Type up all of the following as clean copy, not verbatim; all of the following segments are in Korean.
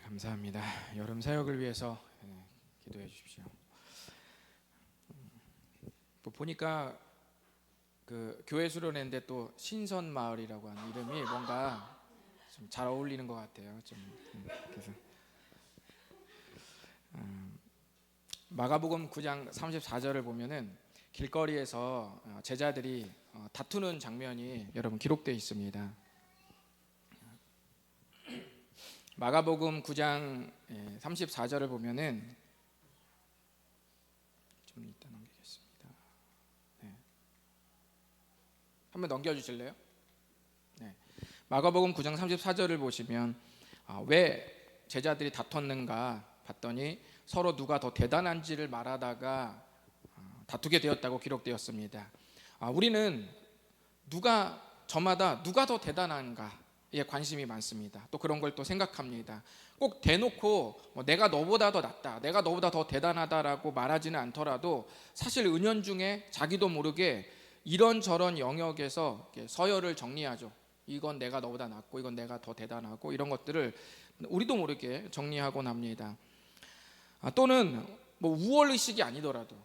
감사합니다. 여름 사역을 위해서 기도해 주십시오. 보니까 그 교회 수련회인데 또 신선마을이라고 하는 이름이 뭔가 좀 잘 어울리는 것 같아요. 그래서 마가복음 9장 34절을 보면은 길거리에서 제자들이 다투는 장면이 여러분 기록되어 있습니다. 마가복음 9장 34절을 보면은 좀 이따 넘기겠습니다. 한번 넘겨주실래요? 마가복음 9장 34절을 보시면 왜 제자들이 다퉜는가 봤더니 서로 누가 더 대단한지를 말하다가 다투게 되었다고 기록되었습니다. 우리는 저마다 누가 더 대단한가에 관심이 많습니다. 또 그런 걸 또 생각합니다. 꼭 대놓고 내가 너보다 더 낫다, 내가 너보다 더 대단하다라고 말하지는 않더라도 사실 은연중에 자기도 모르게 이런저런 영역에서 서열을 정리하죠. 이건 내가 너보다 낫고 이건 내가 더 대단하고 이런 것들을 우리도 모르게 정리하곤 합니다. 또는 우월의식이 아니더라도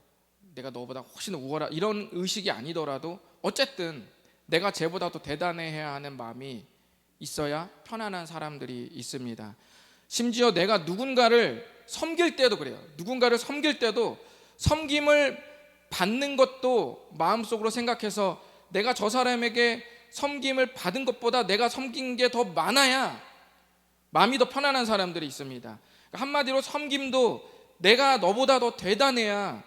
내가 너보다 훨씬 우월하 이런 의식이 아니더라도 어쨌든 내가 쟤보다 더 대단해야 하는 마음이 있어야 편안한 사람들이 있습니다. 심지어 내가 누군가를 섬길 때도 그래요. 누군가를 섬길 때도 섬김을 받는 것도 마음속으로 생각해서 내가 저 사람에게 섬김을 받은 것보다 내가 섬긴 게 더 많아야 마음이 더 편안한 사람들이 있습니다. 한마디로 섬김도 내가 너보다 더 대단해야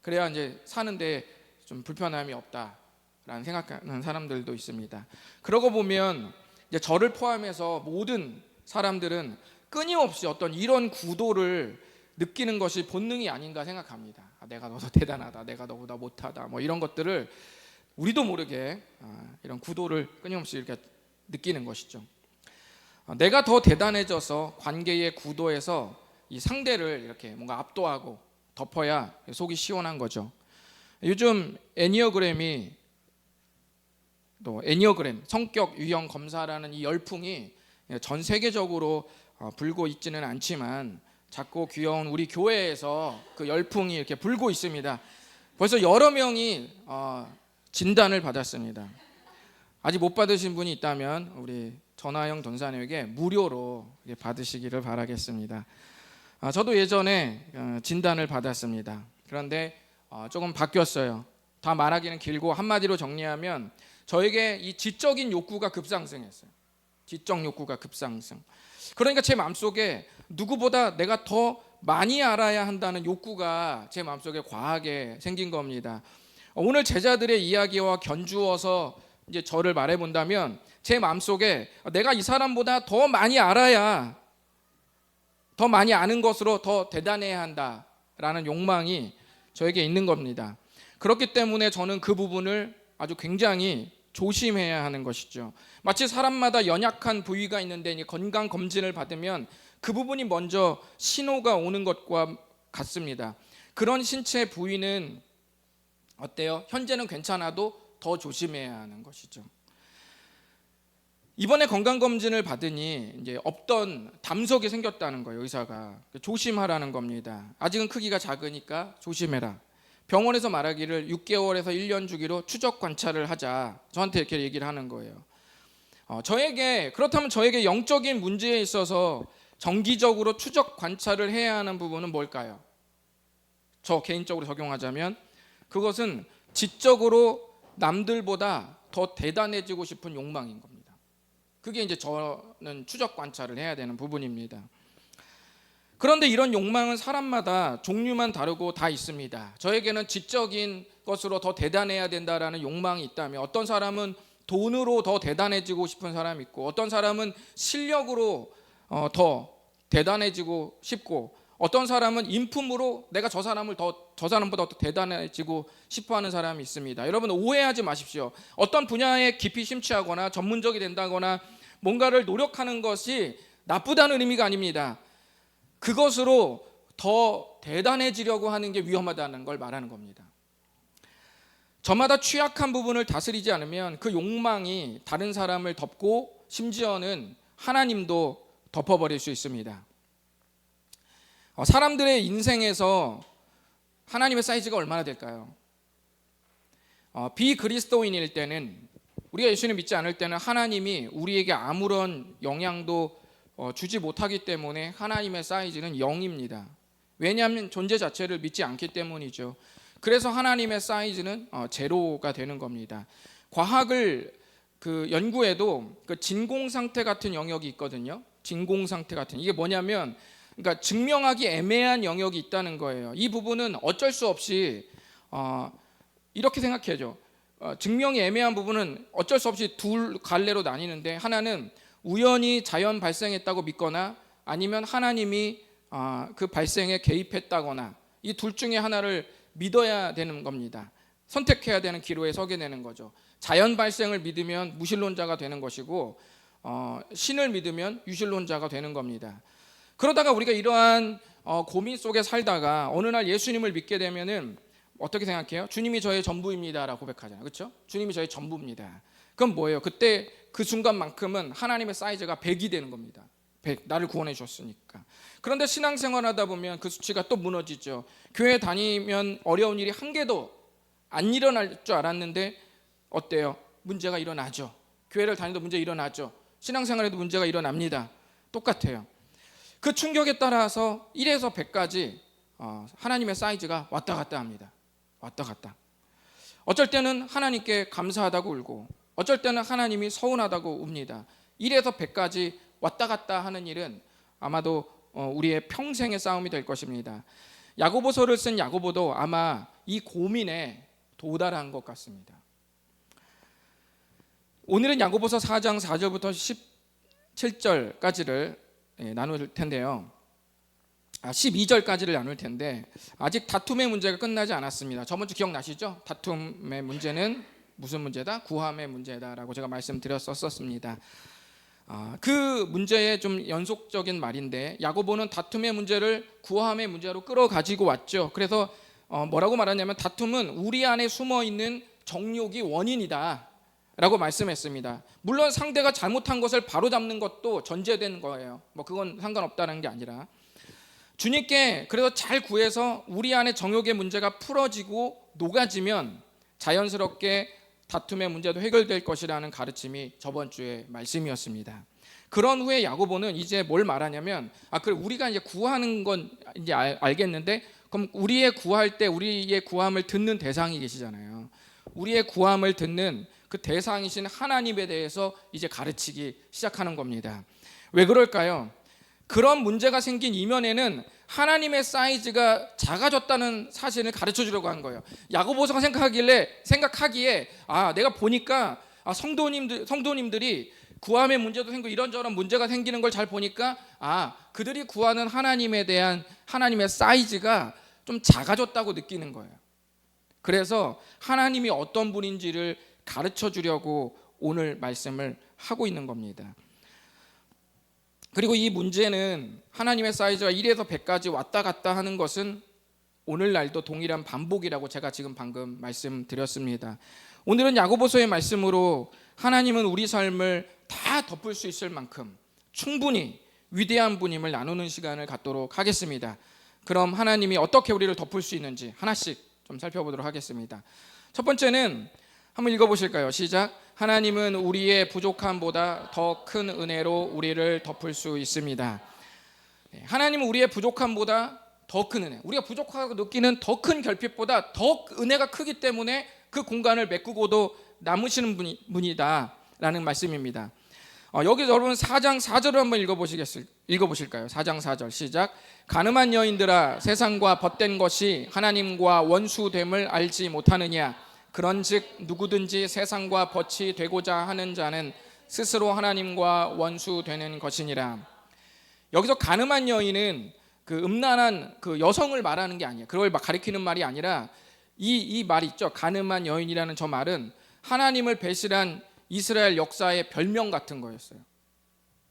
그래야 이제 사는데 좀 불편함이 없다라는 생각하는 사람들도 있습니다. 그러고 보면 이제 저를 포함해서 모든 사람들은 끊임없이 어떤 이런 구도를 느끼는 것이 본능이 아닌가 생각합니다. 내가 너보다 대단하다, 내가 너보다 못하다, 이런 것들을 우리도 모르게 이런 구도를 끊임없이 이렇게 느끼는 것이죠. 내가 더 대단해져서 관계의 구도에서 이 상대를 이렇게 뭔가 압도하고 덮어야 속이 시원한 거죠. 요즘 애니어그램 성격 유형 검사라는 이 열풍이 전 세계적으로 불고 있지는 않지만 작고 귀여운 우리 교회에서 그 열풍이 이렇게 불고 있습니다. 벌써 여러 명이 진단을 받았습니다. 아직 못 받으신 분이 있다면 우리 전하영 전사님에게 무료로 받으시기를 바라겠습니다. 저도 예전에 진단을 받았습니다. 그런데 조금 바뀌었어요. 다 말하기는 길고 한마디로 정리하면 저에게 이 지적인 욕구가 급상승했어요. 지적 욕구가 급상승. 그러니까 제 마음속에 누구보다 내가 더 많이 알아야 한다는 욕구가 제 마음속에 과하게 생긴 겁니다. 오늘 제자들의 이야기와 견주어서 이제 저를 말해본다면 제 마음속에 내가 이 사람보다 더 많이 알아야 더 많이 아는 것으로 더 대단해야 한다라는 욕망이 저에게 있는 겁니다. 그렇기 때문에 저는 그 부분을 아주 굉장히 조심해야 하는 것이죠. 마치 사람마다 연약한 부위가 있는데 건강 검진을 받으면 그 부분이 먼저 신호가 오는 것과 같습니다. 그런 신체 부위는 어때요? 현재는 괜찮아도 더 조심해야 하는 것이죠. 이번에 건강검진을 받으니 이제 없던 담석이 생겼다는 거예요. 의사가 조심하라는 겁니다. 아직은 크기가 작으니까 조심해라. 병원에서 말하기를 6개월에서 1년 주기로 추적 관찰을 하자. 저한테 이렇게 얘기를 하는 거예요. 그렇다면 저에게 영적인 문제에 있어서 정기적으로 추적 관찰을 해야 하는 부분은 뭘까요? 저 개인적으로 적용하자면 그것은 지적으로 남들보다 더 대단해지고 싶은 욕망인 겁니다. 그게 이제 저는 추적 관찰을 해야 되는 부분입니다. 그런데 이런 욕망은 사람마다 종류만 다르고 다 있습니다. 저에게는 지적인 것으로 더 대단해야 된다라는 욕망이 있다면 어떤 사람은 돈으로 더 대단해지고 싶은 사람이 있고 어떤 사람은 실력으로 더 대단해지고 싶고 어떤 사람은 인품으로 내가 저 사람보다 더 대단해지고 싶어하는 사람이 있습니다. 여러분 오해하지 마십시오. 어떤 분야에 깊이 심취하거나 전문적이 된다거나 뭔가를 노력하는 것이 나쁘다는 의미가 아닙니다. 그것으로 더 대단해지려고 하는 게 위험하다는 걸 말하는 겁니다. 저마다 취약한 부분을 다스리지 않으면 그 욕망이 다른 사람을 덮고 심지어는 하나님도 덮어버릴 수 있습니다. 사람들의 인생에서 하나님의 사이즈가 얼마나 될까요? 비그리스도인일 때는, 우리가 예수님 믿지 않을 때는 하나님이 우리에게 아무런 영향도 주지 못하기 때문에 하나님의 사이즈는 0입니다. 왜냐하면 존재 자체를 믿지 않기 때문이죠. 그래서 하나님의 사이즈는 제로가 되는 겁니다. 과학을 연구해도 진공 상태 같은 영역이 있거든요. 진공 상태 같은, 이게 뭐냐면, 그러니까 증명하기 애매한 영역이 있다는 거예요. 이 부분은 어쩔 수 없이 이렇게 생각해야죠. 증명이 애매한 부분은 어쩔 수 없이 둘 갈래로 나뉘는데, 하나는 우연히 자연 발생했다고 믿거나, 아니면 하나님이 그 발생에 개입했다거나, 이 둘 중에 하나를 믿어야 되는 겁니다. 선택해야 되는 기로에 서게 되는 거죠. 자연 발생을 믿으면 무신론자가 되는 것이고, 신을 믿으면 유신론자가 되는 겁니다. 그러다가 우리가 이러한 고민 속에 살다가 어느 날 예수님을 믿게 되면은 어떻게 생각해요? 주님이 저의 전부입니다라고 고백하잖아요. 그렇죠? 주님이 저의 전부입니다. 그럼 뭐예요? 그때 그 순간만큼은 하나님의 사이즈가 100이 되는 겁니다. 100, 나를 구원해 주셨으니까. 그런데 신앙생활 하다 보면 그 수치가 또 무너지죠. 교회 다니면 어려운 일이 한 개도 안 일어날 줄 알았는데 어때요? 문제가 일어나죠. 교회를 다니도 문제 일어나죠. 신앙생활에도 문제가 일어납니다. 똑같아요. 그 충격에 따라서 1에서 100까지 하나님의 사이즈가 왔다 갔다 합니다. 왔다 갔다. 어쩔 때는 하나님께 감사하다고 울고, 어쩔 때는 하나님이 서운하다고 웁니다. 1에서 100까지 왔다 갔다 하는 일은 아마도 우리의 평생의 싸움이 될 것입니다. 야고보서를 쓴 야고보도 아마 이 고민에 도달한 것 같습니다. 오늘은 야고보서 4장 4절부터 17절까지를 나눌 텐데요. 12절까지를 나눌 텐데, 아직 다툼의 문제가 끝나지 않았습니다. 저번 주 기억나시죠? 다툼의 문제는 무슨 문제다? 구함의 문제다라고 제가 말씀드렸었습니다. 그 문제의 좀 연속적인 말인데, 야고보는 다툼의 문제를 구함의 문제로 끌어가지고 왔죠. 그래서 뭐라고 말하냐면, 다툼은 우리 안에 숨어있는 정욕이 원인이다 라고 말씀했습니다. 물론 상대가 잘못한 것을 바로잡는 것도 전제된 거예요. 그건 상관없다는 게 아니라, 주님께 그래서 잘 구해서 우리 안에 정욕의 문제가 풀어지고 녹아지면 자연스럽게 다툼의 문제도 해결될 것이라는 가르침이 저번 주에 말씀이었습니다. 그런 후에 야고보는 이제 뭘 말하냐면, 그래 우리가 이제 구하는 건 이제 알겠는데, 그럼 우리의 구할 때 우리의 구함을 듣는 대상이 계시잖아요. 우리의 구함을 듣는 그 대상이신 하나님에 대해서 이제 가르치기 시작하는 겁니다. 왜 그럴까요? 그런 문제가 생긴 이면에는 하나님의 사이즈가 작아졌다는 사실을 가르쳐 주려고 한 거예요. 야고보서가 생각하기에 내가 보니까 성도님들이 구함의 문제도 생기고 이런저런 문제가 생기는 걸 잘 보니까 그들이 구하는 하나님에 대한 하나님의 사이즈가 좀 작아졌다고 느끼는 거예요. 그래서 하나님이 어떤 분인지를 가르쳐 주려고 오늘 말씀을 하고 있는 겁니다. 그리고 이 문제는 하나님의 사이즈가 1에서 100까지 왔다 갔다 하는 것은 오늘날도 동일한 반복이라고 제가 지금 방금 말씀드렸습니다. 오늘은 야고보서의 말씀으로 하나님은 우리 삶을 다 덮을 수 있을 만큼 충분히 위대한 분임을 나누는 시간을 갖도록 하겠습니다. 그럼 하나님이 어떻게 우리를 덮을 수 있는지 하나씩 좀 살펴보도록 하겠습니다. 첫 번째는 한번 읽어보실까요? 시작. 하나님은 우리의 부족함보다 더 큰 은혜로 우리를 덮을 수 있습니다. 하나님은 우리의 부족함보다 더 큰 은혜, 우리가 부족하고 느끼는 더 큰 결핍보다 더 은혜가 크기 때문에 그 공간을 메꾸고도 남으시는 분이다라는 말씀입니다. 여기 여러분 4장 4절을 한번 읽어보실까요? 4장 4절 시작. 가늠한 여인들아, 세상과 벗된 것이 하나님과 원수됨을 알지 못하느냐? 그런즉 누구든지 세상과 벗이 되고자 하는 자는 스스로 하나님과 원수되는 것이니라. 여기서 가늠한 여인은 그 음란한 그 여성을 말하는 게 아니에요. 그걸 가리키는 말이 아니라 이 말 있죠. 가늠한 여인이라는 저 말은 하나님을 배신한 이스라엘 역사의 별명 같은 거였어요.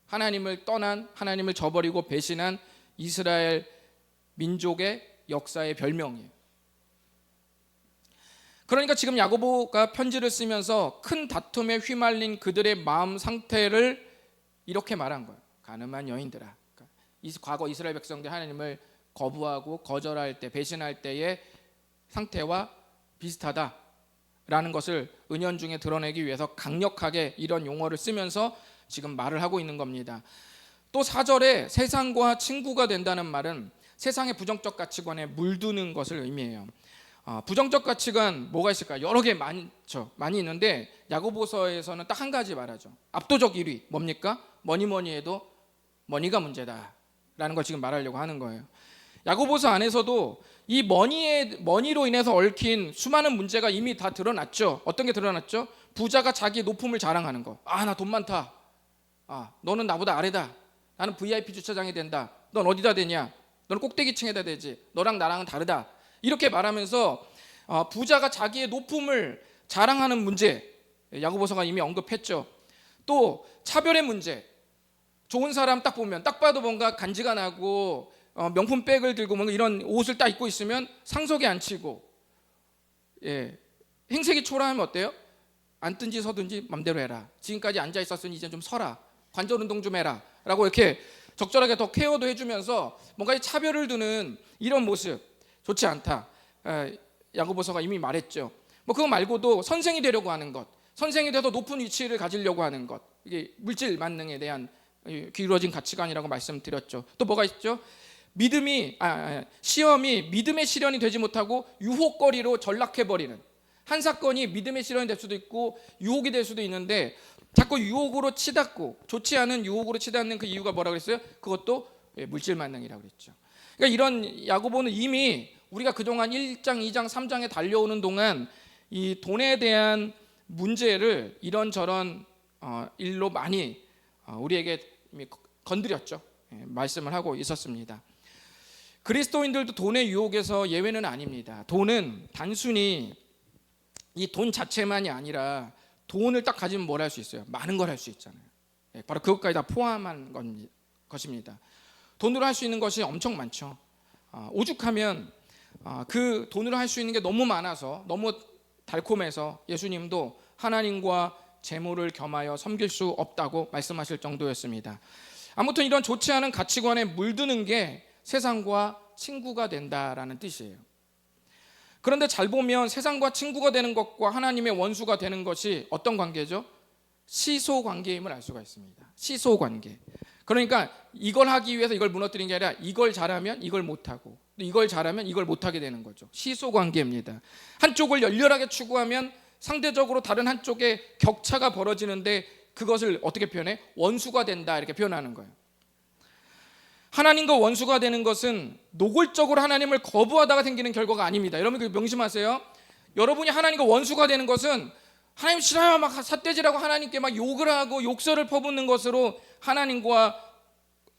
하나님을 떠난, 하나님을 저버리고 배신한 이스라엘 민족의 역사의 별명이에요. 그러니까 지금 야고보가 편지를 쓰면서 큰 다툼에 휘말린 그들의 마음 상태를 이렇게 말한 거예요. 가늠한 여인들아. 그러니까 과거 이스라엘 백성들 하나님을 거부하고 거절할 때, 배신할 때의 상태와 비슷하다라는 것을 은연중에 드러내기 위해서 강력하게 이런 용어를 쓰면서 지금 말을 하고 있는 겁니다. 또 4절에 세상과 친구가 된다는 말은 세상의 부정적 가치관에 물드는 것을 의미해요. 부정적 가치관 뭐가 있을까요? 여러 개 많죠. 많이 있는데 야고보서에서는 딱 한 가지 말하죠. 압도적 1위 뭡니까? 뭐니 해도 머니가 문제다라는 걸 지금 말하려고 하는 거예요. 야고보서 안에서도 이 머니로 인해서 얽힌 수많은 문제가 이미 다 드러났죠. 어떤 게 드러났죠? 부자가 자기의 높음을 자랑하는 거. 나 돈 많다. 너는 나보다 아래다. 나는 VIP 주차장이 된다. 넌 어디다 되냐? 너는 꼭대기층에다 되지. 너랑 나랑은 다르다. 이렇게 말하면서 부자가 자기의 높음을 자랑하는 문제, 야고보서가 이미 언급했죠. 또 차별의 문제. 좋은 사람 딱 보면 딱 봐도 뭔가 간지가 나고 명품 백을 들고 뭔가 이런 옷을 딱 입고 있으면 상석에 앉히고, 행색이 초라하면 어때요? 앉든지 서든지 맘대로 해라. 지금까지 앉아 있었으니 이제 좀 서라. 관절 운동 좀 해라. 라고 이렇게 적절하게 더 케어도 해주면서 뭔가 차별을 두는 이런 모습 좋지 않다. 야고보서가 이미 말했죠. 그거 말고도 선생이 되려고 하는 것, 선생이 돼서 높은 위치를 가지려고 하는 것, 이게 물질 만능에 대한 기울어진 가치관이라고 말씀드렸죠. 또 뭐가 있죠? 시험이 믿음의 시련이 되지 못하고 유혹거리로 전락해버리는, 한 사건이 믿음의 시련이 될 수도 있고 유혹이 될 수도 있는데 자꾸 유혹으로 치닫고, 좋지 않은 유혹으로 치닫는 그 이유가 뭐라고 그랬어요? 그것도 물질 만능이라고 그랬죠. 그러니까 이런 야고보는 이미 우리가 그동안 1장, 2장, 3장에 달려오는 동안 이 돈에 대한 문제를 이런저런 일로 많이 우리에게 건드렸죠. 말씀을 하고 있었습니다. 그리스도인들도 돈의 유혹에서 예외는 아닙니다. 돈은 단순히 이 돈 자체만이 아니라 돈을 딱 가지면 뭘 할 수 있어요? 많은 걸 할 수 있잖아요. 바로 그것까지 다 포함한 것입니다. 돈으로 할 수 있는 것이 엄청 많죠. 오죽하면 그 돈으로 할 수 있는 게 너무 많아서, 너무 달콤해서 예수님도 하나님과 재물을 겸하여 섬길 수 없다고 말씀하실 정도였습니다. 아무튼 이런 좋지 않은 가치관에 물드는 게 세상과 친구가 된다라는 뜻이에요. 그런데 잘 보면 세상과 친구가 되는 것과 하나님의 원수가 되는 것이 어떤 관계죠? 시소 관계임을 알 수가 있습니다. 시소 관계. 그러니까 이걸 하기 위해서 이걸 무너뜨린 게 아니라 이걸 잘하면 이걸 못하고, 이걸 잘하면 이걸 못하게 되는 거죠. 시소 관계입니다. 한쪽을 열렬하게 추구하면 상대적으로 다른 한쪽에 격차가 벌어지는데 그것을 어떻게 표현해? 원수가 된다, 이렇게 표현하는 거예요. 하나님과 원수가 되는 것은 노골적으로 하나님을 거부하다가 생기는 결과가 아닙니다. 여러분 그 명심하세요. 여러분이 하나님과 원수가 되는 것은 하나님 싫어요 막 삿대질하고 하나님께 막 욕을 하고 욕설을 퍼붓는 것으로 하나님과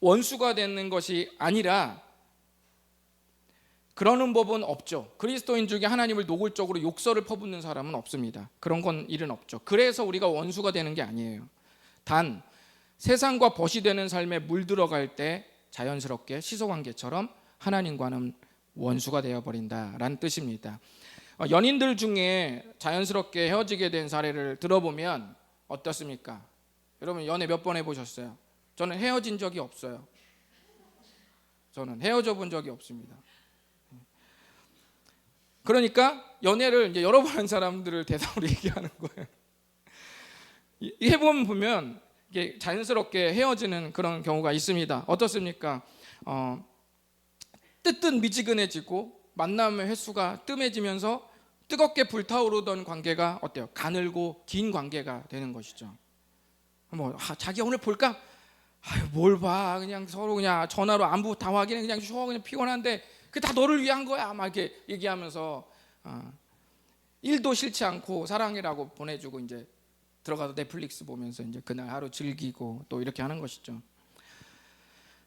원수가 되는 것이 아니라, 그러는 법은 없죠. 그리스도인 중에 하나님을 노골적으로 욕설을 퍼붓는 사람은 없습니다. 그런 건 일은 없죠. 그래서 우리가 원수가 되는 게 아니에요. 단 세상과 벗이 되는 삶에 물들어갈 때 자연스럽게 시소관계처럼 하나님과는 원수가 되어버린다라는 뜻입니다. 연인들 중에 자연스럽게 헤어지게 된 사례를 들어보면 어떻습니까? 여러분 연애 몇 번 해보셨어요? 저는 헤어진 적이 없어요. 저는 헤어져 본 적이 없습니다. 그러니까 연애를 이제 여러 번 한 사람들을 대상으로 얘기하는 거예요. 해보면 이게 자연스럽게 헤어지는 그런 경우가 있습니다. 어떻습니까? 뜨뜻미지근해지고 만남의 횟수가 뜸해지면서 뜨겁게 불타오르던 관계가 어때요? 가늘고 긴 관계가 되는 것이죠. 자기 오늘 볼까? 뭘 봐? 그냥 서로 그냥 전화로 안부 다 확인해. 그냥 쉬어. 그냥 피곤한데 그 다 너를 위한 거야. 막 이렇게 얘기하면서 일도 싫지 않고 사랑이라고 보내주고 이제 들어가서 넷플릭스 보면서 이제 그날 하루 즐기고 또 이렇게 하는 것이죠.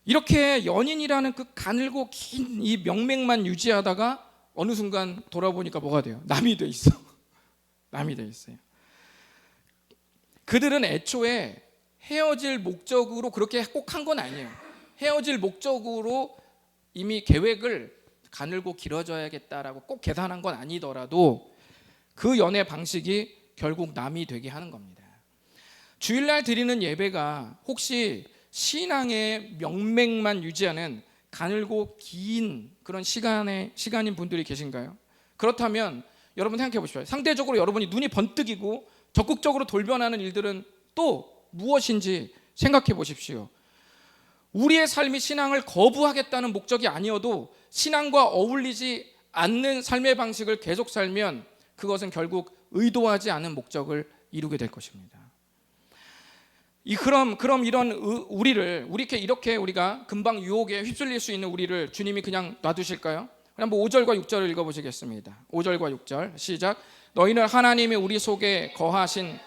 이렇게 연인이라는 그 가늘고 긴 이 명맥만 유지하다가 어느 순간 돌아보니까 뭐가 돼요? 남이 돼 있어. 남이 돼 있어요. 그들은 애초에 헤어질 목적으로 그렇게 꼭 한 건 아니에요. 헤어질 목적으로 이미 계획을 가늘고 길어져야겠다라고 꼭 계산한 건 아니더라도 그 연애 방식이 결국 남이 되게 하는 겁니다. 주일날 드리는 예배가 혹시 신앙의 명맥만 유지하는 가늘고 긴 그런 시간인 분들이 계신가요? 그렇다면 여러분 생각해 보십시오. 상대적으로 여러분이 눈이 번뜩이고 적극적으로 돌변하는 일들은 또 무엇인지 생각해 보십시오. 우리의 삶이 신앙을 거부하겠다는 목적이 아니어도 신앙과 어울리지 않는 삶의 방식을 계속 살면 그것은 결국 의도하지 않은 목적을 이루게 될 것입니다. 그럼 이런 우리를 이렇게 우리가 금방 유혹에 휩쓸릴 수 있는 우리를 주님이 그냥 놔두실까요? 한번 5절과 6절을 읽어보시겠습니다. 5절과 6절 시작. 너희는 하나님이 우리 속에 거하신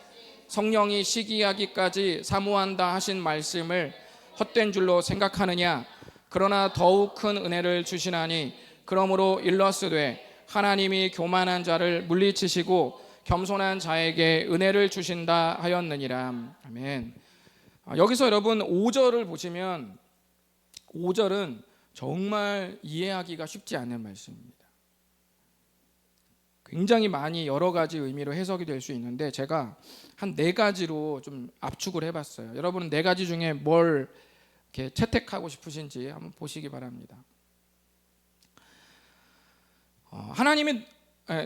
성령이 시기하기까지 사모한다 하신 말씀을 헛된 줄로 생각하느냐? 그러나 더욱 큰 은혜를 주시나니 그러므로 일러스되 하나님이 교만한 자를 물리치시고 겸손한 자에게 은혜를 주신다 하였느니라. 아멘. 여기서 여러분 5절을 보시면 5절은 정말 이해하기가 쉽지 않은 말씀입니다. 굉장히 많이 여러 가지 의미로 해석이 될 수 있는데 제가 한 4가지로 좀 압축을 해봤어요. 여러분은 4가지 중에 뭘 이렇게 채택하고 싶으신지 한번 보시기 바랍니다.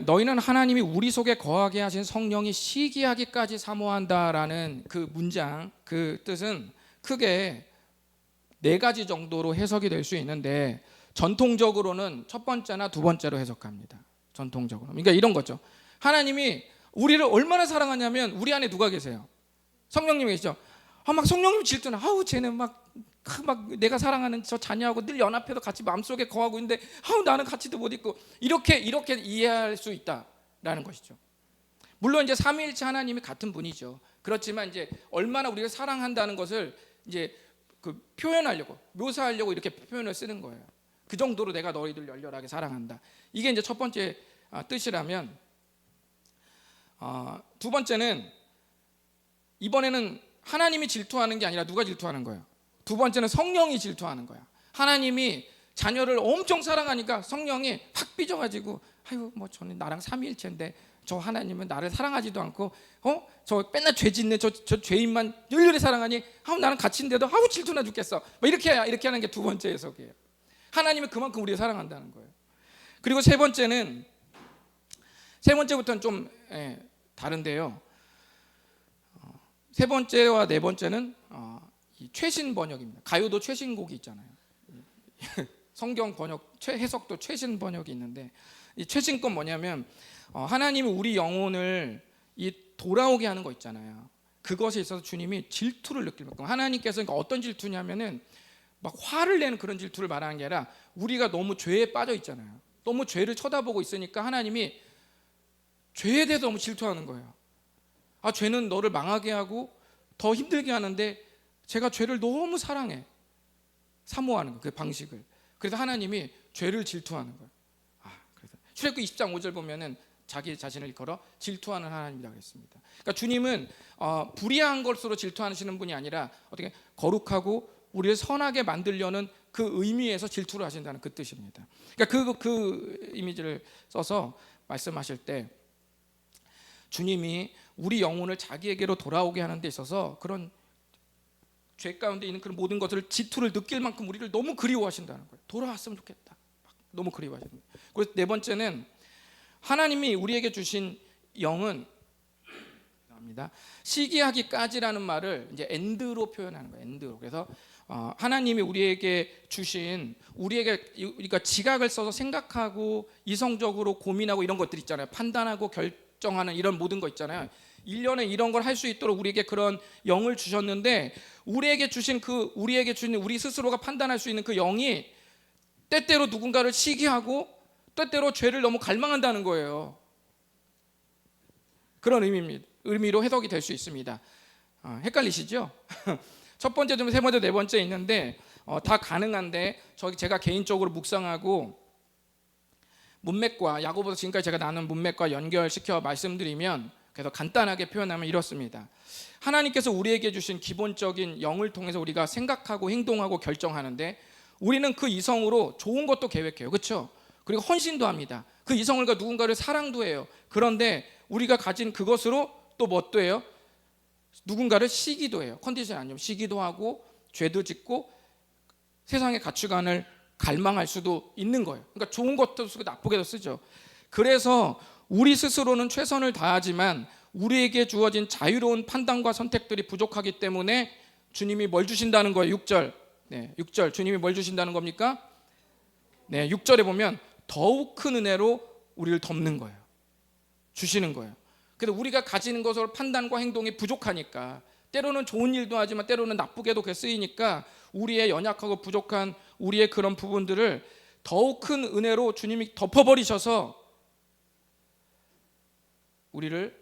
너희는 하나님이 우리 속에 거하게 하신 성령이 시기하기까지 사모한다라는 그 문장, 그 뜻은 크게 4가지 정도로 해석이 될 수 있는데 전통적으로는 첫 번째나 두 번째로 해석합니다. 전통적으로. 그러니까 이런 거죠. 하나님이 우리를 얼마나 사랑하냐면 우리 안에 누가 계세요? 성령님이 계시죠. 막 성령님 질투나. 쟤는 막 내가 사랑하는 저 자녀하고 늘 연합해서 같이 마음속에 거하고 있는데 나는 같이도 못 있고 이렇게 이해할 수 있다라는 것이죠. 물론 이제 삼위일체 하나님이 같은 분이죠. 그렇지만 이제 얼마나 우리가 사랑한다는 것을 이제 그 표현하려고 묘사하려고 이렇게 표현을 쓰는 거예요. 그 정도로 내가 너희들 열렬하게 사랑한다. 이게 이제 첫 번째 뜻이라면 두 번째는 이번에는 하나님이 질투하는 게 아니라 누가 질투하는 거예요? 두 번째는 성령이 질투하는 거야. 하나님이 자녀를 엄청 사랑하니까 성령이 확 삐져가지고 저는 나랑 삼위일체인데 저 하나님은 나를 사랑하지도 않고 저 맨날 죄 짓네 저 죄인만 열렬히 사랑하니 나랑 같이 있는데도 질투나 죽겠어. 이렇게 하는 게 두 번째 해석이에요. 하나님이 그만큼 우리를 사랑한다는 거예요. 그리고 세 번째부터는 좀 다른데요. 세 번째와 네 번째는 이 최신 번역입니다. 가요도 최신곡이 있잖아요. 성경 번역 해석도 최신 번역이 있는데 이 최신 건 뭐냐면 하나님이 우리 영혼을 돌아오게 하는 거 있잖아요. 그것에 있어서 주님이 질투를 느낄 만큼 하나님께서 어떤 질투냐면은 막 화를 내는 그런 질투를 말하는 게 아니라 우리가 너무 죄에 빠져 있잖아요. 너무 죄를 쳐다보고 있으니까 하나님이 죄에 대해서 너무 질투하는 거예요. 죄는 너를 망하게 하고 더 힘들게 하는데 제가 죄를 너무 사랑해. 사모하는 거예요. 그 방식을. 그래서 하나님이 죄를 질투하는 거예요. 그래서 출애굽기 20장 5절 보면은 자기 자신을 일컬어 질투하는 하나님이라고 했습니다. 그러니까 주님은 불의한 것으로 질투하시는 분이 아니라 어떻게 거룩하고 우리를 선하게 만들려는 그 의미에서 질투를 하신다는 그 뜻입니다. 그러니까 그 이미지를 써서 말씀하실 때 주님이 우리 영혼을 자기에게로 돌아오게 하는 데 있어서 그런 죄 가운데 있는 그런 모든 것을 질투를 느낄 만큼 우리를 너무 그리워하신다는 거예요. 돌아왔으면 좋겠다. 너무 그리워하시는 거예요. 그래서 네 번째는 하나님이 우리에게 주신 영은 시기하기까지라는 말을 이제 엔드로 표현하는 거예요. 엔드로. 그래서 하나님이 우리에게 주신 우리가 지각을 써서 생각하고 이성적으로 고민하고 이런 것들 있잖아요. 판단하고 결정하는 이런 모든 거 있잖아요. 1년에 이런 걸 할 수 있도록 우리에게 그런 영을 주셨는데 우리에게 주신 우리 스스로가 판단할 수 있는 그 영이 때때로 누군가를 시기하고 때때로 죄를 너무 갈망한다는 거예요. 그런 의미로 해석이 될 수 있습니다. 헷갈리시죠? 첫 번째, 세 번째, 네 번째 있는데 다 가능한데 제가 개인적으로 묵상하고 문맥과 야고보서 지금까지 제가 나눈 문맥과 연결시켜 말씀드리면 그래서 간단하게 표현하면 이렇습니다. 하나님께서 우리에게 주신 기본적인 영을 통해서 우리가 생각하고 행동하고 결정하는데 우리는 그 이성으로 좋은 것도 계획해요. 그렇죠? 그리고 헌신도 합니다. 그 이성을과 누군가를 사랑도 해요. 그런데 우리가 가진 그것으로 또 뭣도 해요? 누군가를 시기도 해요. 컨디션 안 좋으면 시기도 하고 죄도 짓고 세상의 가치관을 갈망할 수도 있는 거예요. 그러니까 좋은 것도 쓰고 나쁘게도 쓰죠. 그래서 우리 스스로는 최선을 다하지만 우리에게 주어진 자유로운 판단과 선택들이 부족하기 때문에 주님이 뭘 주신다는 거예요. 6절. 네, 6절 주님이 뭘 주신다는 겁니까? 네, 6절에 보면 더욱 큰 은혜로 우리를 덮는 거예요. 주시는 거예요. 그래서 우리가 가지는 것으로 판단과 행동이 부족하니까, 때로는 좋은 일도 하지만 때로는 나쁘게도 그게 쓰이니까 우리의 연약하고 부족한 우리의 그런 부분들을 더욱 큰 은혜로 주님이 덮어버리셔서 우리를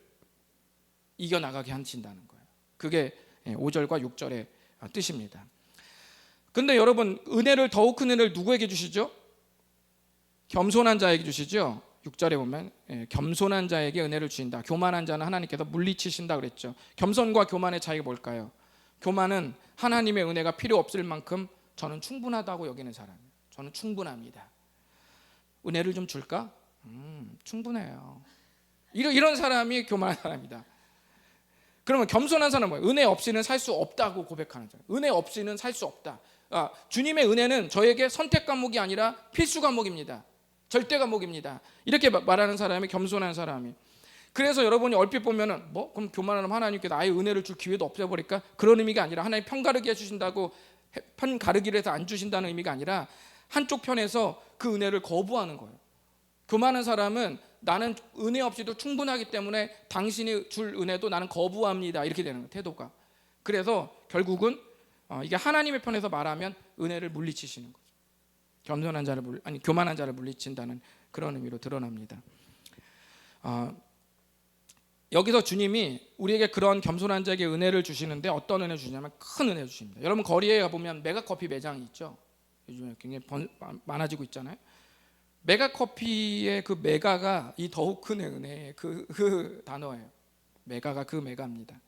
이겨나가게 하신다는 거예요. 그게 5절과 6절의 뜻입니다. 근데 여러분, 은혜를, 더욱 큰 은혜를 누구에게 주시죠? 겸손한 자에게 주시죠. 6절에 보면 겸손한 자에게 은혜를 주신다. 교만한 자는 하나님께서 물리치신다 그랬죠. 겸손과 교만의 차이가 뭘까요? 교만은 하나님의 은혜가 필요 없을 만큼 저는 충분하다고 여기는 사람이에요. 저는 충분합니다. 은혜를 좀 줄까? 충분해요. 이런 사람이 교만한 사람이다. 그러면 겸손한 사람은 뭐예요? 은혜 없이는 살 수 없다고 고백하는 사람. 은혜 없이는 살 수 없다. 주님의 은혜는 저에게 선택 과목이 아니라 필수 과목입니다. 절대 과목입니다. 이렇게 말하는 사람이 겸손한 사람이. 그래서 여러분이 얼핏 보면은 그럼 교만하면 하나님께서 아예 은혜를 줄 기회도 없애버릴까? 그런 의미가 아니라, 하나님 편가르기 해주신다고 편가르기를 해서 안 주신다는 의미가 아니라 한쪽 편에서 그 은혜를 거부하는 거예요. 교만한 사람은 나는 은혜 없이도 충분하기 때문에 당신이 줄 은혜도 나는 거부합니다, 이렇게 되는 거예요, 태도가. 그래서 결국은 이게 하나님의 편에서 말하면 은혜를 물리치시는 거죠. 겸손한 자를 교만한 자를 물리친다는 그런 의미로 드러납니다. 여기서 주님이 우리에게 그런 겸손한 자에게 은혜를 주시는데 어떤 은혜 주시냐면 큰 은혜 주십니다. 여러분, 거리에 가보면 메가커피 매장이 있죠. 요즘에 굉장히 많아지고 있잖아요. 메가커피의 그 메가가 이 더욱 큰 은혜의 그 단어예요. 메가가 그 메가입니다.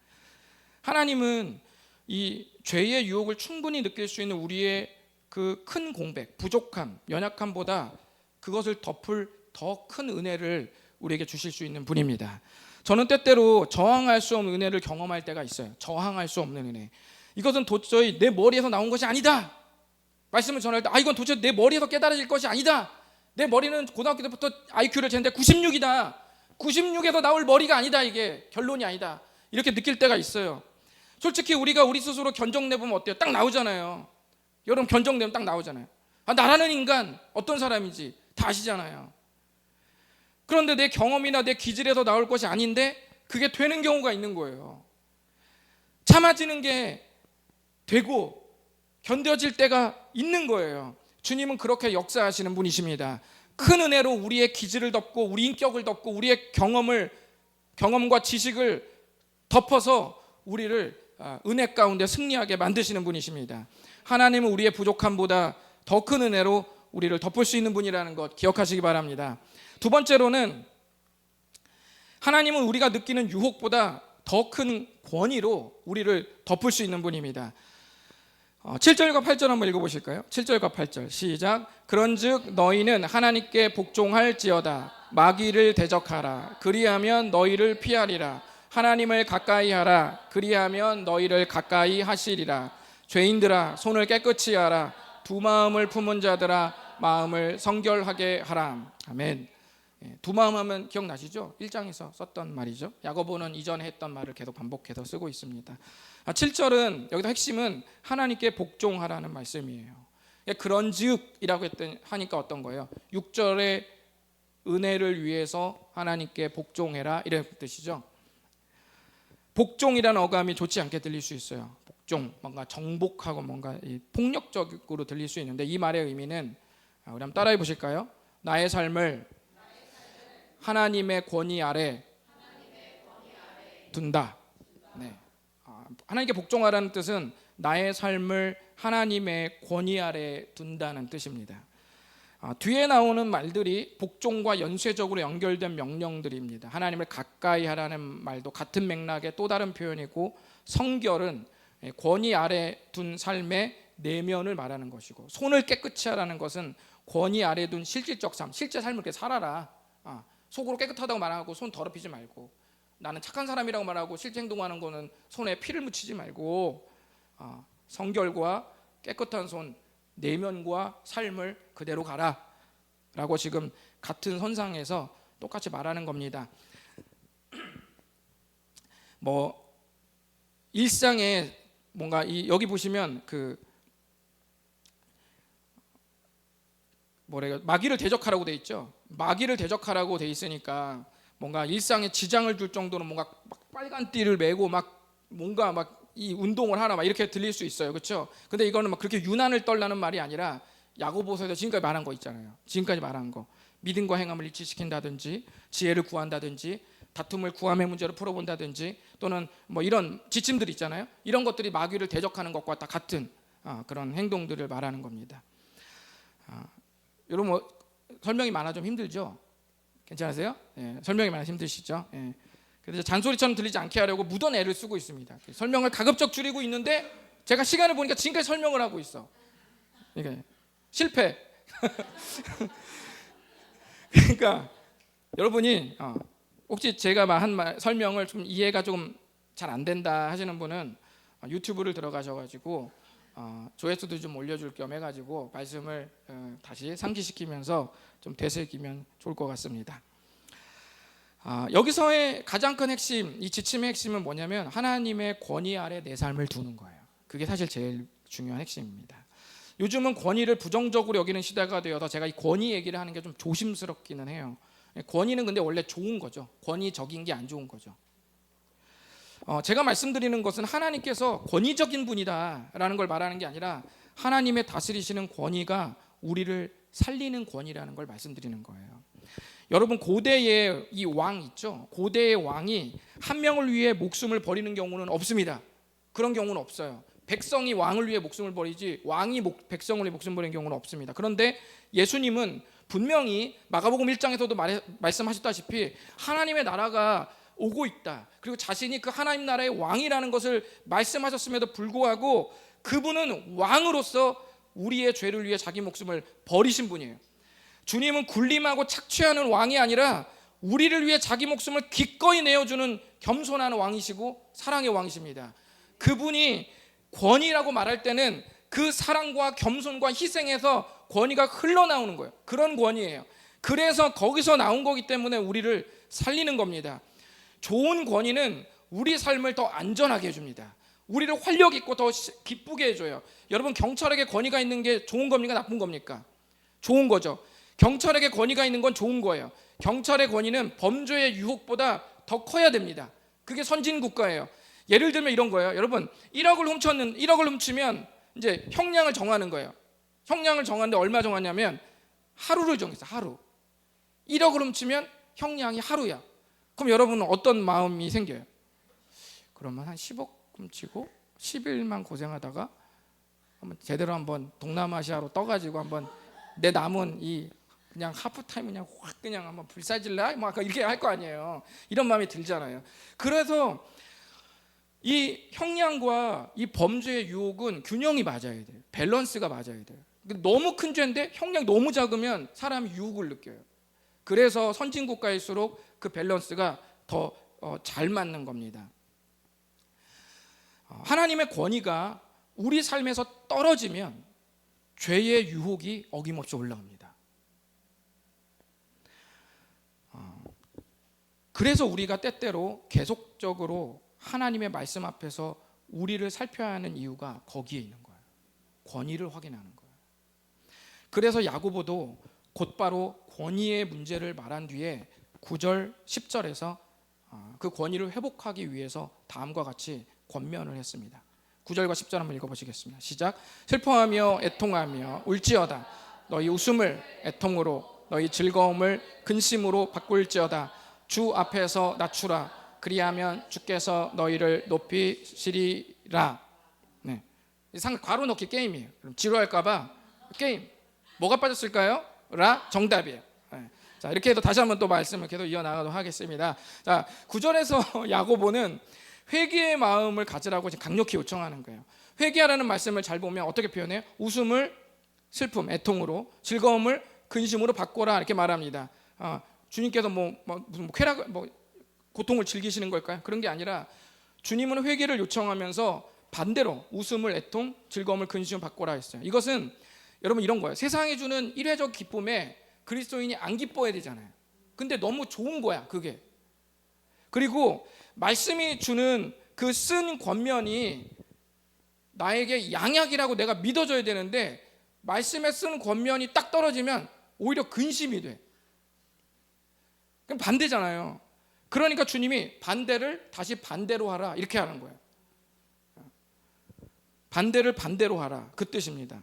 하나님은 이 죄의 유혹을 충분히 느낄 수 있는 우리의 그 큰 공백, 부족함, 연약함보다 그것을 덮을 더 큰 은혜를 우리에게 주실 수 있는 분입니다. 저는 때때로 저항할 수 없는 은혜를 경험할 때가 있어요. 저항할 수 없는 은혜. 이것은 도저히 내 머리에서 나온 것이 아니다. 말씀을 전할 때 이건 도저히 내 머리에서 깨달아질 것이 아니다. 내 머리는 고등학교 때부터 IQ를 쟀는데 96이다. 96에서 나올 머리가 아니다. 이게 결론이 아니다. 이렇게 느낄 때가 있어요. 솔직히 우리가 우리 스스로 견적내보면 어때요? 딱 나오잖아요. 여러분, 견적내면 딱 나오잖아요. 나라는 인간 어떤 사람인지 다 아시잖아요. 그런데 내 경험이나 내 기질에서 나올 것이 아닌데 그게 되는 경우가 있는 거예요. 참아지는 게 되고 견뎌질 때가 있는 거예요. 주님은 그렇게 역사하시는 분이십니다. 큰 은혜로 우리의 기질을 덮고 우리 인격을 덮고 우리의 경험과 지식을 덮어서 우리를 은혜 가운데 승리하게 만드시는 분이십니다. 하나님은 우리의 부족함보다 더 큰 은혜로 우리를 덮을 수 있는 분이라는 것 기억하시기 바랍니다. 두 번째로는 하나님은 우리가 느끼는 유혹보다 더 큰 권위로 우리를 덮을 수 있는 분입니다. 7절과 8절 한번 읽어보실까요? 7절과 8절 시작. 그런즉 너희는 하나님께 복종할지어다. 마귀를 대적하라. 그리하면 너희를 피하리라. 하나님을 가까이 하라. 그리하면 너희를 가까이 하시리라. 죄인들아, 손을 깨끗이 하라. 두 마음을 품은 자들아, 마음을 성결하게 하라. 아멘. 두 마음 하면 기억나시죠? 1장에서 썼던 말이죠. 야고보는 이전에 했던 말을 계속 반복해서 쓰고 있습니다. 7절은 여기서 핵심은 하나님께 복종하라는 말씀이에요. 그런즉이라고 하니까 어떤 거예요? 6절의 은혜를 위해서 하나님께 복종해라, 이런 뜻이죠. 복종이라는 어감이 좋지 않게 들릴 수 있어요. 복종, 뭔가 정복하고 뭔가 폭력적으로 들릴 수 있는데 이 말의 의미는, 우리 한번 따라해 보실까요? 나의 삶을 하나님의 권위 아래 둔다. 네. 하나님께 복종하라는 뜻은 나의 삶을 하나님의 권위 아래 둔다는 뜻입니다. 뒤에 나오는 말들이 복종과 연쇄적으로 연결된 명령들입니다. 하나님을 가까이 하라는 말도 같은 맥락의 또 다른 표현이고, 성결은 권위 아래 둔 삶의 내면을 말하는 것이고, 손을 깨끗이 하라는 것은 권위 아래 둔 실질적 삶, 실제 삶을 이렇게 살아라. 속으로 깨끗하다고 말하고 손 더럽히지 말고, 나는 착한 사람이라고 말하고 실제 행동하는 거는 손에 피를 묻히지 말고, 성결과 깨끗한 손, 내면과 삶을 그대로 가라라고 지금 같은 선상에서 똑같이 말하는 겁니다. 뭐 일상에 뭔가 여기 보시면 마귀를 대적하라고 돼 있죠. 마귀를 대적하라고 돼 있으니까 뭔가 일상에 지장을 줄 정도로 뭔가 막 빨간 띠를 메고 막 뭔가 막 이 운동을 하나 막 이렇게 들릴 수 있어요. 그렇죠? 근데 이거는 막 그렇게 유난을 떨라는 말이 아니라 야고보서에서 지금까지 말한 거 있잖아요. 지금까지 말한 거. 믿음과 행함을 일치시킨다든지 지혜를 구한다든지 다툼을 구함의 문제로 풀어본다든지 또는 뭐 이런 지침들 있잖아요. 이런 것들이 마귀를 대적하는 것과 다 같은 그런 행동들을 말하는 겁니다. 여러분 뭐 설명이 많아 좀 힘들죠? 괜찮으세요? 예, 설명이 많아 힘드시죠? 예. 그래서 잔소리처럼 들리지 않게 하려고 무던 애를 쓰고 있습니다. 설명을 가급적 줄이고 있는데 제가 시간을 보니까 지금까지 설명을 하고 있어. 그러니까 실패. 그러니까 여러분이 혹시 제가 한 설명을 좀 이해가 좀 잘 안 된다 하시는 분은 유튜브를 들어가셔가지고 조회수도 좀 올려줄 겸 해가지고 말씀을 다시 상기시키면서 좀 되새기면 좋을 것 같습니다. 여기서의 가장 큰 핵심, 이 지침의 핵심은 뭐냐면 하나님의 권위 아래 내 삶을 두는 거예요. 그게 사실 제일 중요한 핵심입니다. 요즘은 권위를 부정적으로 여기는 시대가 되어서 제가 이 권위 얘기를 하는 게 좀 조심스럽기는 해요. 권위는 근데 원래 좋은 거죠. 권위적인 게 안 좋은 거죠. 제가 말씀드리는 것은 하나님께서 권위적인 분이다라는 걸 말하는 게 아니라 하나님의 다스리시는 권위가 우리를 살리는 권위라는 걸 말씀드리는 거예요. 여러분 고대의 이 왕 있죠? 고대의 왕이 한 명을 위해 목숨을 버리는 경우는 없습니다. 그런 경우는 없어요. 백성이 왕을 위해 목숨을 버리지 왕이 백성을 위해 목숨을 버리는 경우는 없습니다. 그런데 예수님은 분명히 마가복음 1장에서도 말씀하셨다시피 하나님의 나라가 오고 있다. 그리고 자신이 그 하나님 나라의 왕이라는 것을 말씀하셨음에도 불구하고 그분은 왕으로서 우리의 죄를 위해 자기 목숨을 버리신 분이에요. 주님은 군림하고 착취하는 왕이 아니라 우리를 위해 자기 목숨을 기꺼이 내어주는 겸손한 왕이시고 사랑의 왕이십니다. 그분이 권위라고 말할 때는 그 사랑과 겸손과 희생에서 권위가 흘러나오는 거예요. 그런 권위예요. 그래서 거기서 나온 거기 때문에 우리를 살리는 겁니다. 좋은 권위는 우리 삶을 더 안전하게 해줍니다. 우리를 활력 있고 더 기쁘게 해줘요. 여러분 경찰에게 권위가 있는 게 좋은 겁니까? 나쁜 겁니까? 좋은 거죠. 경찰에게 권위가 있는 건 좋은 거예요. 경찰의 권위는 범죄의 유혹보다 더 커야 됩니다. 그게 선진 국가예요. 예를 들면 이런 거예요. 여러분 1억을 훔치면 이제 형량을 정하는 거예요. 형량을 정하는데 얼마 정하냐면 하루를 정했어. 하루. 1억을 훔치면 형량이 하루야. 그럼 여러분은 어떤 마음이 생겨요? 그러면 한 10억 훔치고 10일만 고생하다가 제대로 한번 동남아시아로 떠가지고 한번 내 남은 이 그냥 하프타임 그냥 확 그냥 한번 불사질라 뭐 아까 이렇게 할 거 아니에요. 이런 마음이 들잖아요. 그래서 이 형량과 이 범죄의 유혹은 균형이 맞아야 돼요. 밸런스가 맞아야 돼요. 너무 큰 죄인데 형량이 너무 작으면 사람이 유혹을 느껴요. 그래서 선진국가일수록 그 밸런스가 더 잘 맞는 겁니다. 하나님의 권위가 우리 삶에서 떨어지면 죄의 유혹이 어김없이 올라옵니다. 그래서 우리가 때때로 계속적으로 하나님의 말씀 앞에서 우리를 살펴야 하는 이유가 거기에 있는 거예요. 권위를 확인하는 거예요. 그래서 야고보도 곧바로 권위의 문제를 말한 뒤에 9절, 10절에서 그 권위를 회복하기 위해서 다음과 같이 권면을 했습니다. 9절과 10절 한번 읽어보시겠습니다. 시작. 슬퍼하며 애통하며 울지어다. 너희 웃음을 애통으로 너희 즐거움을 근심으로 바꿀지어다. 주 앞에서 낮추라. 그리하면 주께서 너희를 높이시리라. 네. 괄호 넣기 게임이에요. 그럼 지루할까봐 게임. 뭐가 빠졌을까요? 라 정답이에요. 네. 자 이렇게 해서 다시 한번 또 말씀을 계속 이어나가도록 하겠습니다. 자 9절에서 야고보는 회개의 마음을 가지라고 강력히 요청하는 거예요. 회개하라는 말씀을 잘 보면 어떻게 표현해요? 웃음을 슬픔, 애통으로, 즐거움을 근심으로 바꿔라 이렇게 말합니다. 주님께서 무슨 쾌락, 고통을 즐기시는 걸까요? 그런 게 아니라 주님은 회개를 요청하면서 반대로 웃음을 애통, 즐거움을 근심으로 바꿔라 했어요. 이것은 여러분 이런 거예요. 세상이 주는 일회적 기쁨에 그리스도인이 안 기뻐해야 되잖아요. 근데 너무 좋은 거야 그게. 그리고 말씀이 주는 그 쓴 권면이 나에게 양약이라고 내가 믿어줘야 되는데 말씀에 쓴 권면이 딱 떨어지면 오히려 근심이 돼. 그럼 반대잖아요. 그러니까 주님이 반대를 다시 반대로 하라 이렇게 하는 거예요. 반대를 반대로 하라 그 뜻입니다.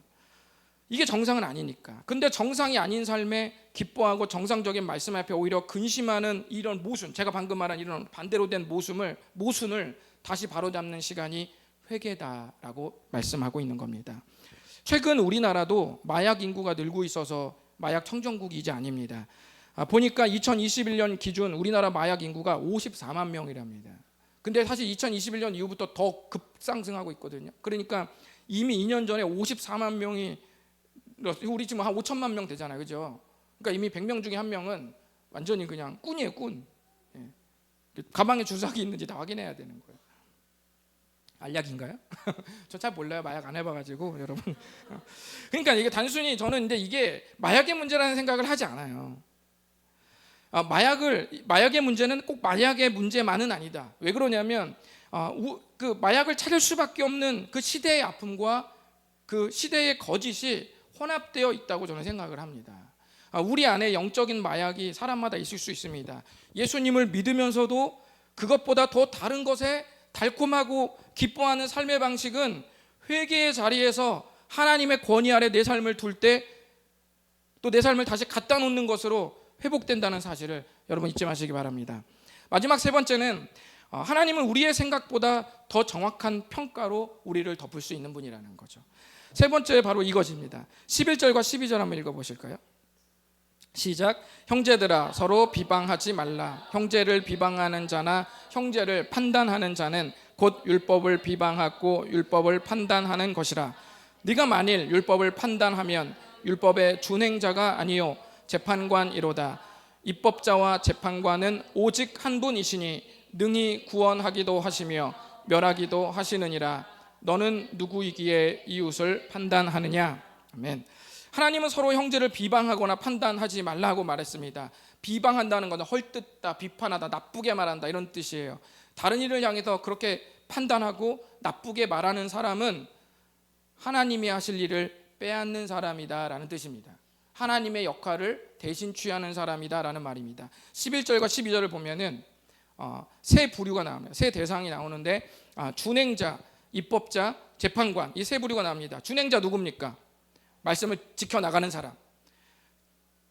이게 정상은 아니니까. 근데 정상이 아닌 삶에 기뻐하고 정상적인 말씀 앞에 오히려 근심하는 이런 모순, 제가 방금 말한 이런 반대로 된 모순을 다시 바로잡는 시간이 회개다라고 말씀하고 있는 겁니다. 최근 우리나라도 마약 인구가 늘고 있어서 마약 청정국이 이제 아닙니다. 보니까 2021년 기준 우리나라 마약 인구가 54만 명이랍니다. 근데 사실 2021년 이후부터 더 급상승하고 있거든요. 그러니까 이미 2년 전에 54만 명이, 우리 지금 한 5천만 명 되잖아요, 그죠? 그러니까 이미 100명 중에 한 명은 완전히 그냥 꾼이에요, 꾼. 가방에 주사기 있는지 다 확인해야 되는 거예요. 알약인가요? 저 잘 몰라요. 마약 안 해봐가지고 여러분. 그러니까 이게 단순히 저는 근데 이게 마약의 문제라는 생각을 하지 않아요. 마약의 문제는 꼭 마약의 문제만은 아니다. 왜 그러냐면 그 마약을 찾을 수밖에 없는 그 시대의 아픔과 그 시대의 거짓이 혼합되어 있다고 저는 생각을 합니다. 우리 안에 영적인 마약이 사람마다 있을 수 있습니다. 예수님을 믿으면서도 그것보다 더 다른 것에 달콤하고 기뻐하는 삶의 방식은 회개의 자리에서 하나님의 권위 아래 내 삶을 둘 때 또 내 삶을 다시 갖다 놓는 것으로 회복된다는 사실을 여러분 잊지 마시기 바랍니다. 마지막 세 번째는 하나님은 우리의 생각보다 더 정확한 평가로 우리를 덮을 수 있는 분이라는 거죠. 세 번째 바로 이것입니다. 11절과 12절 한번 읽어보실까요? 시작. 형제들아 서로 비방하지 말라. 형제를 비방하는 자나 형제를 판단하는 자는 곧 율법을 비방하고 율법을 판단하는 것이라. 네가 만일 율법을 판단하면 율법의 준행자가 아니요 재판관이로다. 입법자와 재판관은 오직 한 분이시니 능히 구원하기도 하시며 멸하기도 하시느니라. 너는 누구이기에 이웃을 판단하느냐. 아멘. 하나님은 서로 형제를 비방하거나 판단하지 말라고 말했습니다. 비방한다는 것은 헐뜯다, 비판하다, 나쁘게 말한다 이런 뜻이에요. 다른 이를 향해서 그렇게 판단하고 나쁘게 말하는 사람은 하나님이 하실 일을 빼앗는 사람이다라는 뜻입니다. 하나님의 역할을 대신 취하는 사람이다라는 말입니다. 11절과 12절을 보면은 세 부류가 나옵니다. 세 대상이 나오는데 준행자, 입법자, 재판관 이 세 부류가 나옵니다. 준행자 누굽니까? 말씀을 지켜나가는 사람.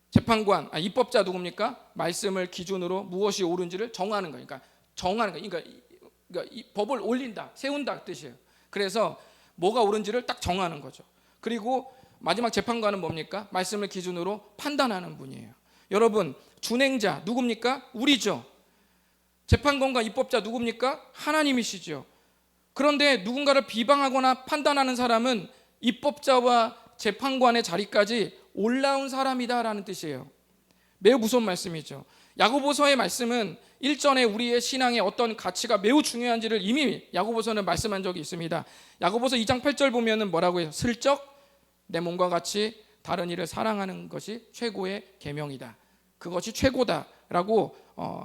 재판관, 입법자 누굽니까? 말씀을 기준으로 무엇이 옳은지를 정하는 거예요. 그러니까 정하는 거예요. 그러니까 이 법을 올린다, 세운다 뜻이에요. 그래서 뭐가 옳은지를 딱 정하는 거죠. 그리고 마지막 재판관은 뭡니까? 말씀을 기준으로 판단하는 분이에요. 여러분, 준행자 누굽니까? 우리죠. 재판관과 입법자 누굽니까? 하나님이시죠. 그런데 누군가를 비방하거나 판단하는 사람은 입법자와 재판관의 자리까지 올라온 사람이다라는 뜻이에요. 매우 무서운 말씀이죠. 야고보서의 말씀은 일전에 우리의 신앙의 어떤 가치가 매우 중요한지를 이미 야고보서는 말씀한 적이 있습니다. 야고보서 2장 8절 보면은 뭐라고 해요? 슬쩍 내 몸과 같이 다른 이를 사랑하는 것이 최고의 계명이다. 그것이 최고다라고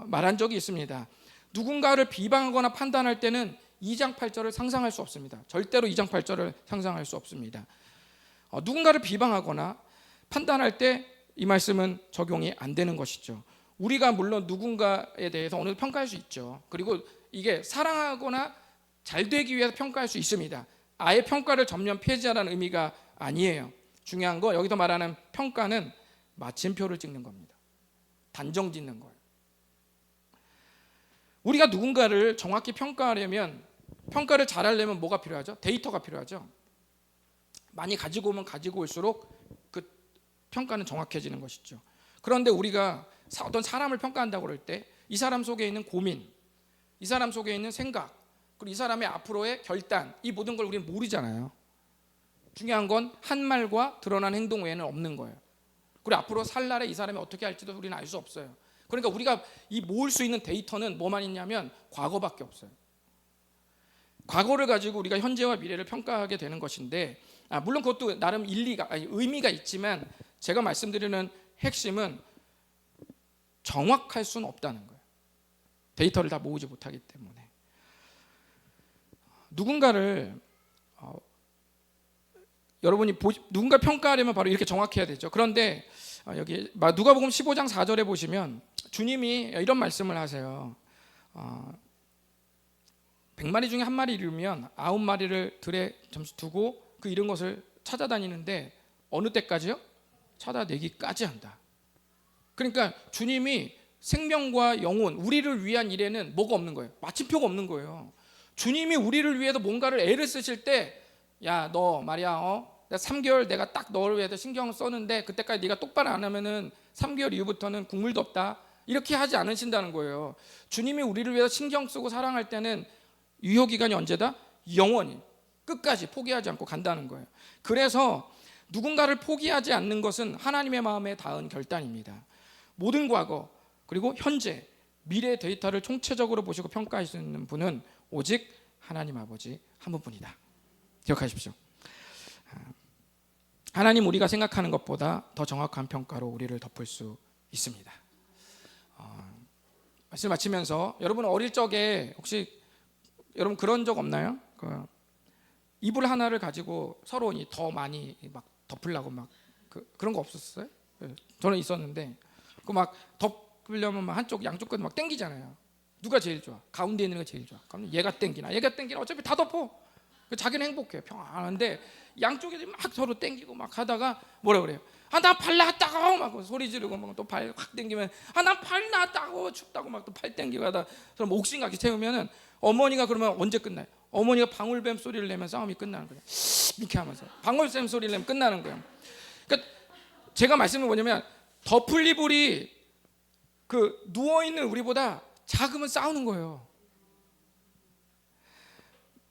말한 적이 있습니다. 누군가를 비방하거나 판단할 때는 2장 8절을 상상할 수 없습니다. 절대로 2장 8절을 상상할 수 없습니다. 누군가를 비방하거나 판단할 때 이 말씀은 적용이 안 되는 것이죠. 우리가 물론 누군가에 대해서 어느 정도 평가할 수 있죠. 그리고 이게 사랑하거나 잘 되기 위해서 평가할 수 있습니다. 아예 평가를 전면 폐지하라는 의미가 아니에요. 중요한 거 여기서 말하는 평가는 마침표를 찍는 겁니다. 단정 짓는 거예요. 우리가 누군가를 정확히 평가하려면, 평가를 잘하려면 뭐가 필요하죠? 데이터가 필요하죠. 많이 가지고 오면 가지고 올수록 그 평가는 정확해지는 것이죠. 그런데 우리가 어떤 사람을 평가한다고 그럴 때 이 사람 속에 있는 고민, 이 사람 속에 있는 생각, 그리고 이 사람의 앞으로의 결단, 이 모든 걸 우리는 모르잖아요. 중요한 건 한 말과 드러난 행동 외에는 없는 거예요. 그리고 앞으로 살 날에 이 사람이 어떻게 할지도 우리는 알 수 없어요. 그러니까 우리가 이 모을 수 있는 데이터는 뭐만 있냐면 과거밖에 없어요. 과거를 가지고 우리가 현재와 미래를 평가하게 되는 것인데, 물론 그것도 나름 의미가 있지만 제가 말씀드리는 핵심은 정확할 수는 없다는 거예요. 데이터를 다 모으지 못하기 때문에. 누군가를 여러분이 누군가 평가하려면 바로 이렇게 정확해야 되죠. 그런데 여기 누가복음 15장 4절에 보시면 주님이 이런 말씀을 하세요. 100마리 중에 한 마리 잃으면 9마리를 들에 점수 두고 그 잃은 것을 찾아다니는데 어느 때까지요? 찾아내기까지 한다. 그러니까 주님이 생명과 영혼, 우리를 위한 일에는 뭐가 없는 거예요? 마침표가 없는 거예요. 주님이 우리를 위해서 뭔가를 애를 쓰실 때, 야, 너 말이야, 내가 3개월 내가 딱 너를 위해서 신경을 썼는데 그때까지 네가 똑바로 안 하면은 3개월 이후부터는 국물도 없다. 이렇게 하지 않으신다는 거예요. 주님이 우리를 위해서 신경 쓰고 사랑할 때는 유효 기간이 언제다? 영원히 끝까지 포기하지 않고 간다는 거예요. 그래서 누군가를 포기하지 않는 것은 하나님의 마음에 닿은 결단입니다. 모든 과거 그리고 현재 미래 데이터를 총체적으로 보시고 평가하시는 분은 오직 하나님 아버지 한 분뿐이다. 기억하십시오. 하나님 우리가 생각하는 것보다 더 정확한 평가로 우리를 덮을 수 있습니다. 말씀 마치면서 여러분 어릴 적에 혹시 여러분 그런 적 없나요? 이불 하나를 가지고 서로 더 많이 막 덮으려고 막 그런 거 없었어요? 저는 있었는데 그 막 덮으려면 막 한쪽 양쪽 끝 막 땡기잖아요. 누가 제일 좋아? 가운데 있는 거 제일 좋아. 그럼 얘가 땡기나 어차피 다 덮어. 자기는 행복해 평안한데 양쪽에 막 서로 땡기고 막 하다가 뭐라 그래요? 나 발 나왔다고 막 소리 지르고 막 또 발 확 땡기면 나 발 나왔다고 춥다고 막 또 팔 땡기고 하다 그럼 옥신각이 채우면은 어머니가 그러면 언제 끝나요? 어머니가 방울뱀 소리를 내면 싸움이 끝나는 거예요. 이렇게 하면서 방울뱀 소리를 내면 끝나는 거예요. 그러니까 제가 말씀은 뭐냐면 덮을 이불이 누워 있는 우리보다 작으면 싸우는 거예요.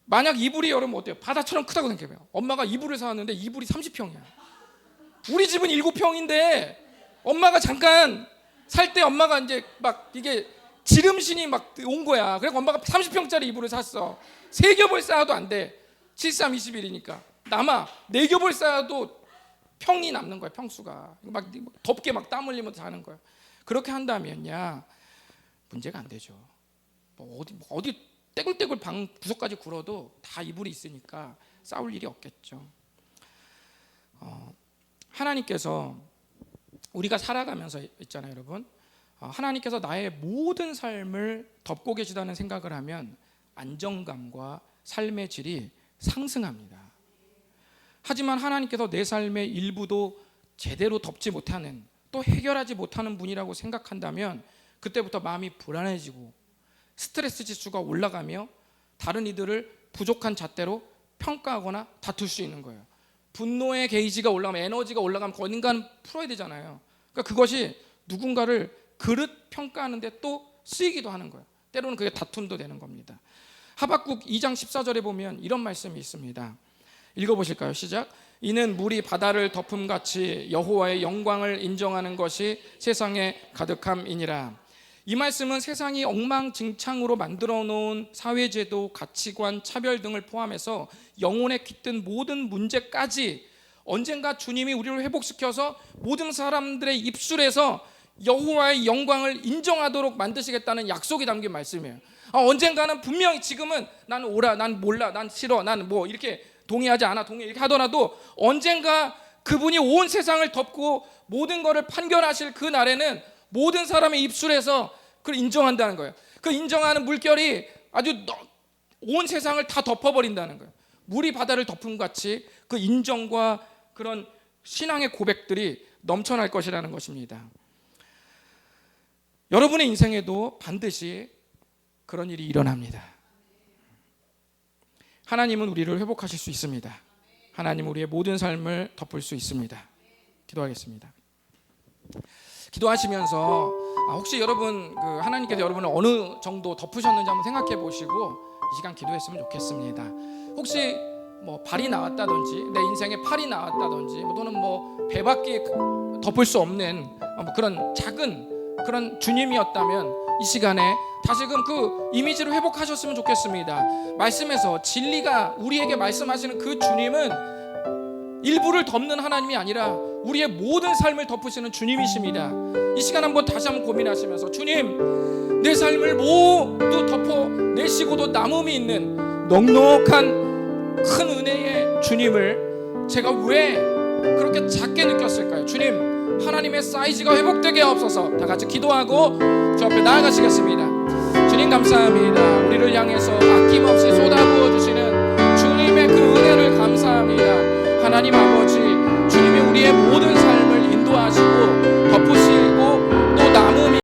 만약 이불이 여러분 어때요? 바다처럼 크다고 생각해봐요. 엄마가 이불을 사왔는데 이불이 30평이야. 우리 집은 7평인데 엄마가 잠깐 살 때 엄마가 이제 막 이게 지름신이 막 온 거야. 그래서 엄마가 30평짜리 이불을 샀어. 3겹을 쌓아도 안 돼. 73, 21이니까 남아. 4겹을 쌓아도 평이 남는 거야. 평수가 막 덥게 막 땀 흘리면서 자는 거야. 그렇게 한다면야 문제가 안 되죠. 어디 떼굴떼굴 방 구석까지 굴어도 다 이불이 있으니까 싸울 일이 없겠죠. 하나님께서 우리가 살아가면서 있잖아요, 여러분. 하나님께서 나의 모든 삶을 덮고 계시다는 생각을 하면 안정감과 삶의 질이 상승합니다. 하지만 하나님께서 내 삶의 일부도 제대로 덮지 못하는 또 해결하지 못하는 분이라고 생각한다면 그때부터 마음이 불안해지고 스트레스 지수가 올라가며 다른 이들을 부족한 잣대로 평가하거나 다툴 수 있는 거예요. 분노의 게이지가 올라가면 에너지가 올라가면 어딘가는 풀어야 되잖아요. 그러니까 그것이 누군가를 그릇 평가하는데 또 쓰이기도 하는 거예요. 때로는 그게 다툼도 되는 겁니다. 하박국 2장 14절에 보면 이런 말씀이 있습니다. 읽어보실까요? 시작. 이는 물이 바다를 덮음같이 여호와의 영광을 인정하는 것이 세상에 가득함이니라. 이 말씀은 세상이 엉망진창으로 만들어 놓은 사회제도, 가치관, 차별 등을 포함해서 영혼에 깃든 모든 문제까지 언젠가 주님이 우리를 회복시켜서 모든 사람들의 입술에서 여호와의 영광을 인정하도록 만드시겠다는 약속이 담긴 말씀이에요. 언젠가는 분명히 지금은 난 오라, 난 몰라, 난 싫어, 난 뭐 이렇게 동의하지 않아, 동의 이렇게 하더라도 언젠가 그분이 온 세상을 덮고 모든 것을 판결하실 그 날에는 모든 사람의 입술에서 그걸 인정한다는 거예요. 그 인정하는 물결이 아주 온 세상을 다 덮어버린다는 거예요. 물이 바다를 덮음 같이 그 인정과 그런 신앙의 고백들이 넘쳐날 것이라는 것입니다. 여러분의 인생에도 반드시 그런 일이 일어납니다. 하나님은 우리를 회복하실 수 있습니다. 하나님은 우리의 모든 삶을 덮을 수 있습니다. 기도하겠습니다. 기도하시면서 혹시 여러분 하나님께서 여러분을 어느 정도 덮으셨는지 한번 생각해 보시고 이 시간 기도했으면 좋겠습니다. 혹시 뭐 발이 나왔다든지 내 인생에 팔이 나왔다든지 또는 뭐 배밖에 덮을 수 없는 그런 작은 그런 주님이었다면 이 시간에 다시금 그 이미지를 회복하셨으면 좋겠습니다. 말씀에서 진리가 우리에게 말씀하시는 그 주님은 일부를 덮는 하나님이 아니라 우리의 모든 삶을 덮으시는 주님이십니다. 이 시간 한번 다시 한번 고민하시면서, 주님, 내 삶을 모두 덮어내시고도 남음이 있는 넉넉한 큰 은혜의 주님을 제가 왜 그렇게 작게 느꼈을까요? 주님, 하나님의 사이즈가 회복되게 하옵소서. 다 같이 기도하고 주 앞에 나아가시겠습니다. 주님 감사합니다. 우리를 향해서 아낌없이 쏟아부어